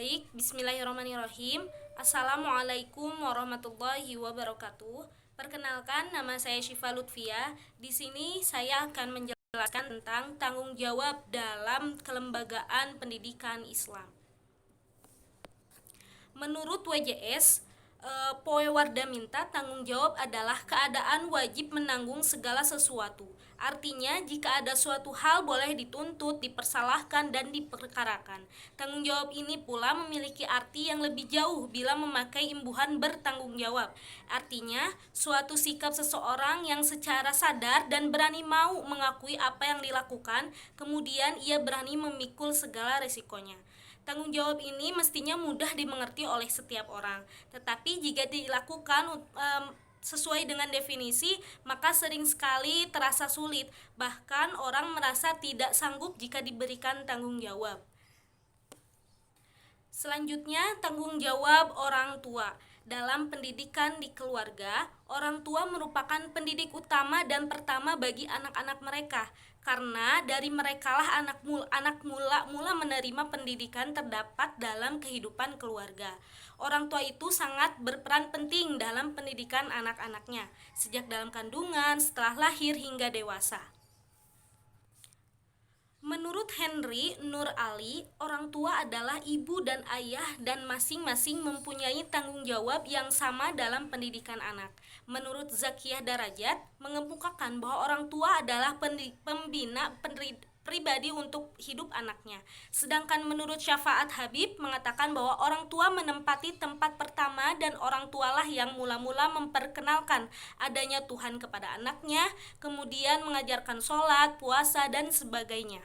Baik, bismillahirrahmanirrahim. Assalamualaikum warahmatullahi wabarakatuh. Perkenalkan, nama saya Syifa Lutfia. Di sini saya akan menjelaskan tentang tanggung jawab dalam kelembagaan pendidikan Islam. Menurut WJS, Poe Wardah minta tanggung jawab adalah keadaan wajib menanggung segala sesuatu. Artinya, jika ada suatu hal boleh dituntut, dipersalahkan, dan diperkarakan. Tanggung jawab ini pula memiliki arti yang lebih jauh bila memakai imbuhan bertanggung jawab. Artinya, suatu sikap seseorang yang secara sadar dan berani mau mengakui apa yang dilakukan, kemudian ia berani memikul segala resikonya. Tanggung jawab ini mestinya mudah dimengerti oleh setiap orang, tetapi jika dilakukan sesuai dengan definisi, maka sering sekali terasa sulit. Bahkan orang merasa tidak sanggup jika diberikan tanggung jawab. Selanjutnya, tanggung jawab orang tua. Dalam pendidikan di keluarga, orang tua merupakan pendidik utama dan pertama bagi anak-anak mereka, karena dari merekalah anak mula menerima pendidikan terdapat dalam kehidupan keluarga. Orang tua itu sangat berperan penting dalam pendidikan anak-anaknya, sejak dalam kandungan, setelah lahir hingga dewasa. Menurut Henry Nur Ali, orang tua adalah ibu dan ayah dan masing-masing mempunyai tanggung jawab yang sama dalam pendidikan anak. Menurut Zakiyah Darajat, mengemukakan bahwa orang tua adalah pembina pribadi untuk hidup anaknya. Sedangkan menurut Syafaat Habib mengatakan bahwa orang tua menempati tempat pertama dan orang tualah yang mula-mula memperkenalkan adanya Tuhan kepada anaknya, kemudian mengajarkan sholat, puasa, dan sebagainya.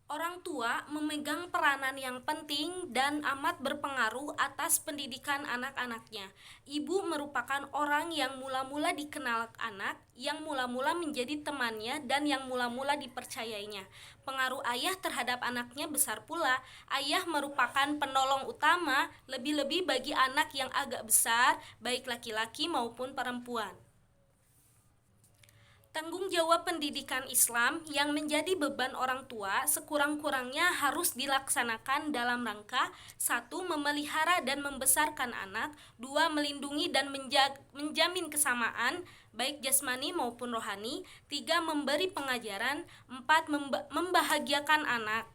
Orang tua memegang peranan yang penting dan amat berpengaruh atas pendidikan anak-anaknya. Ibu merupakan orang yang mula-mula dikenal anak, yang mula-mula menjadi temannya, dan yang mula-mula dipercayainya. Pengaruh ayah terhadap anaknya besar pula. Ayah merupakan penolong utama, lebih-lebih bagi anak yang agak besar, baik laki-laki maupun perempuan. Tanggung jawab pendidikan Islam yang menjadi beban orang tua sekurang-kurangnya harus dilaksanakan dalam rangka 1. Memelihara dan membesarkan anak, 2. Melindungi dan menjamin kesamaan baik jasmani maupun rohani, 3. Memberi pengajaran, 4. Membahagiakan anak.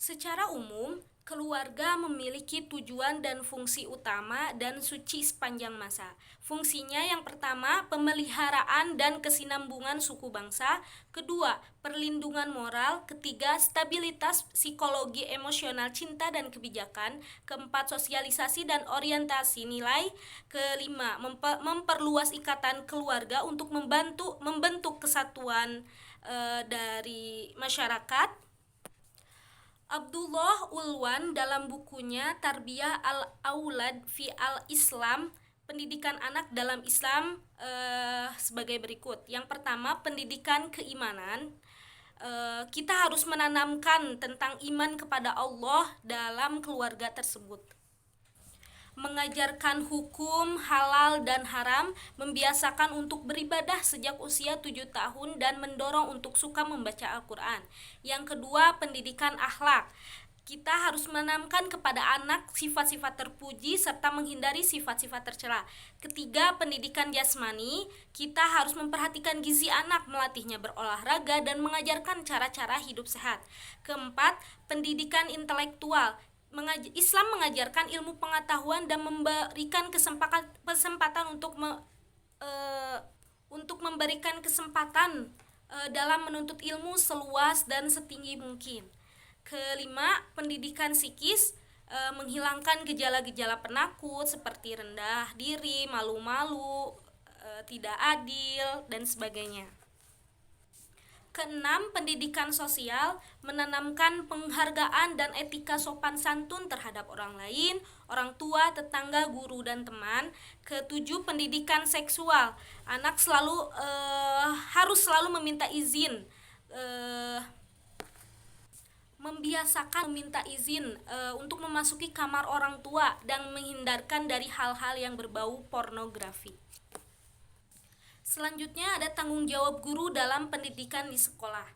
Secara umum, keluarga memiliki tujuan dan fungsi utama dan suci sepanjang masa. Fungsinya yang pertama, pemeliharaan dan kesinambungan suku bangsa. Kedua, perlindungan moral. Ketiga, stabilitas psikologi emosional cinta dan kebijakan. Keempat, sosialisasi dan orientasi nilai. Kelima, memperluas ikatan keluarga untuk membentuk kesatuan dari masyarakat. Abdullah Ulwan dalam bukunya Tarbiyah al-Aulad fi al-Islam, pendidikan anak dalam Islam, sebagai berikut. Yang pertama, pendidikan keimanan. Kita harus menanamkan tentang iman kepada Allah dalam keluarga tersebut. Mengajarkan hukum halal dan haram, membiasakan untuk beribadah sejak usia 7 tahun dan mendorong untuk suka membaca Al-Quran. Yang kedua, pendidikan akhlak. Kita harus menanamkan kepada anak sifat-sifat terpuji serta menghindari sifat-sifat tercela. Ketiga, pendidikan jasmani. Kita harus memperhatikan gizi anak, melatihnya berolahraga dan mengajarkan cara-cara hidup sehat. Keempat, pendidikan intelektual. Islam mengajarkan ilmu pengetahuan dan memberikan kesempatan untuk memberikan kesempatan dalam menuntut ilmu seluas dan setinggi mungkin. Kelima, pendidikan psikis, menghilangkan gejala-gejala penakut seperti rendah diri, malu-malu, tidak adil, dan sebagainya. Keenam, pendidikan sosial, menanamkan penghargaan dan etika sopan santun terhadap orang lain, orang tua, tetangga, guru, dan teman. Ketujuh, pendidikan seksual, anak harus selalu meminta izin, membiasakan meminta izin untuk memasuki kamar orang tua dan menghindarkan dari hal-hal yang berbau pornografi. Selanjutnya ada tanggung jawab guru dalam pendidikan di sekolah.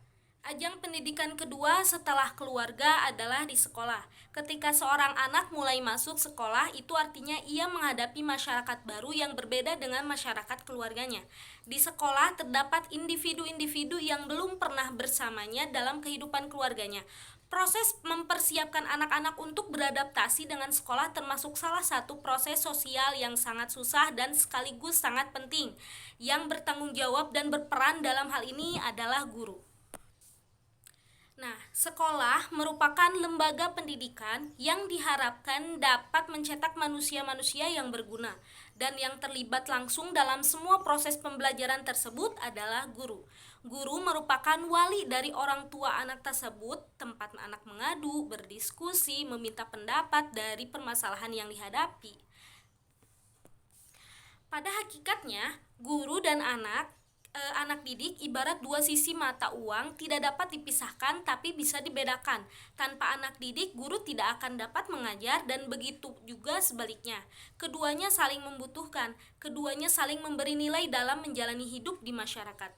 Ajang pendidikan kedua setelah keluarga adalah di sekolah. Ketika seorang anak mulai masuk sekolah, itu artinya ia menghadapi masyarakat baru yang berbeda dengan masyarakat keluarganya. Di sekolah terdapat individu-individu yang belum pernah bersamanya dalam kehidupan keluarganya. Proses mempersiapkan anak-anak untuk beradaptasi dengan sekolah termasuk salah satu proses sosial yang sangat susah dan sekaligus sangat penting. Yang bertanggung jawab dan berperan dalam hal ini adalah guru. Nah, sekolah merupakan lembaga pendidikan yang diharapkan dapat mencetak manusia-manusia yang berguna, dan yang terlibat langsung dalam semua proses pembelajaran tersebut adalah guru. Guru merupakan wali dari orang tua anak tersebut, tempat anak mengadu, berdiskusi, meminta pendapat dari permasalahan yang dihadapi. Pada hakikatnya, guru dan anak didik ibarat dua sisi mata uang, tidak dapat dipisahkan tapi bisa dibedakan. Tanpa anak didik, guru tidak akan dapat mengajar, dan begitu juga sebaliknya. Keduanya saling membutuhkan, keduanya saling memberi nilai dalam menjalani hidup di masyarakat.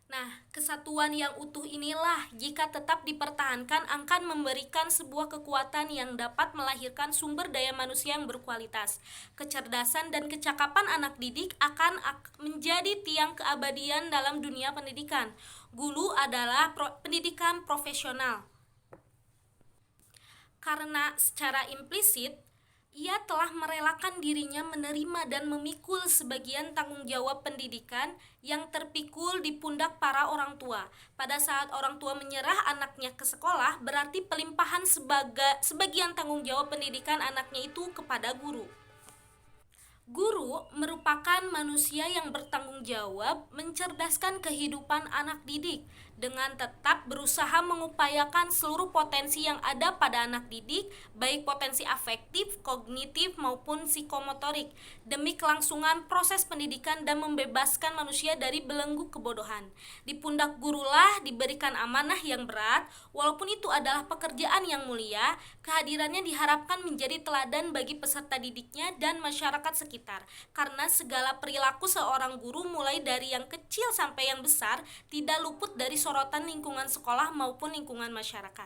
Nah, kesatuan yang utuh inilah jika tetap dipertahankan akan memberikan sebuah kekuatan yang dapat melahirkan sumber daya manusia yang berkualitas. Kecerdasan dan kecakapan anak didik akan menjadi tiang keabadian dalam dunia pendidikan. Guru adalah pendidikan profesional. Karena secara implisit ia telah merelakan dirinya menerima dan memikul sebagian tanggung jawab pendidikan yang terpikul di pundak para orang tua. Pada saat orang tua menyerah anaknya ke sekolah, berarti pelimpahan sebagian tanggung jawab pendidikan anaknya itu kepada guru. Guru merupakan manusia yang bertanggung jawab mencerdaskan kehidupan anak didik dengan tetap berusaha mengupayakan seluruh potensi yang ada pada anak didik, baik potensi afektif, kognitif maupun psikomotorik, demi kelangsungan proses pendidikan dan membebaskan manusia dari belenggu kebodohan. Di pundak gurulah diberikan amanah yang berat, walaupun itu adalah pekerjaan yang mulia, kehadirannya diharapkan menjadi teladan bagi peserta didiknya dan masyarakat sekitar. Karena segala perilaku seorang guru mulai dari yang kecil sampai yang besar tidak luput dari sorotan lingkungan sekolah maupun lingkungan masyarakat.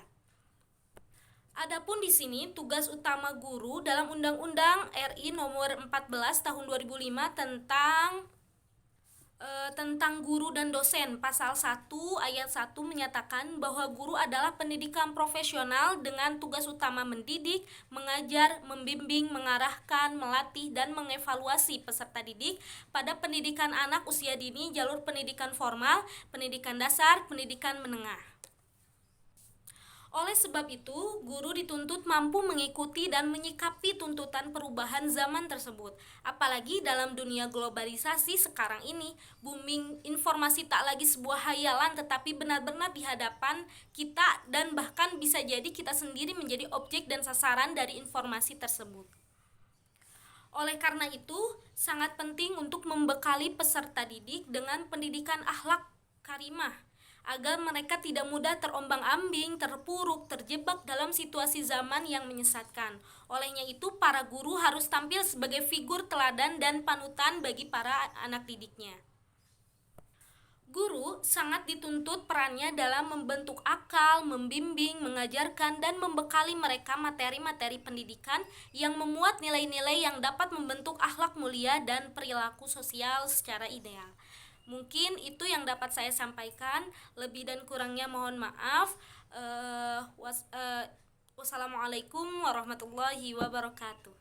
Adapun di sini tugas utama guru dalam Undang-Undang RI Nomor 14 Tahun 2005 tentang guru dan dosen. Pasal 1 ayat 1 menyatakan bahwa guru adalah pendidikan profesional dengan tugas utama mendidik, mengajar, membimbing, mengarahkan, melatih, dan mengevaluasi peserta didik pada pendidikan anak usia dini, jalur pendidikan formal, pendidikan dasar, pendidikan menengah. Oleh sebab itu, guru dituntut mampu mengikuti dan menyikapi tuntutan perubahan zaman tersebut. Apalagi dalam dunia globalisasi sekarang ini, booming informasi tak lagi sebuah hayalan tetapi benar-benar di hadapan kita, dan bahkan bisa jadi kita sendiri menjadi objek dan sasaran dari informasi tersebut. Oleh karena itu, sangat penting untuk membekali peserta didik dengan pendidikan akhlak karimah, agar mereka tidak mudah terombang-ambing, terpuruk, terjebak dalam situasi zaman yang menyesatkan. Olehnya itu, para guru harus tampil sebagai figur teladan dan panutan bagi para anak didiknya. Guru sangat dituntut perannya dalam membentuk akal, membimbing, mengajarkan, dan membekali mereka materi-materi pendidikan yang memuat nilai-nilai yang dapat membentuk akhlak mulia dan perilaku sosial secara ideal. Mungkin itu yang dapat saya sampaikan. Lebih dan kurangnya mohon maaf. Wassalamualaikum warahmatullahi wabarakatuh.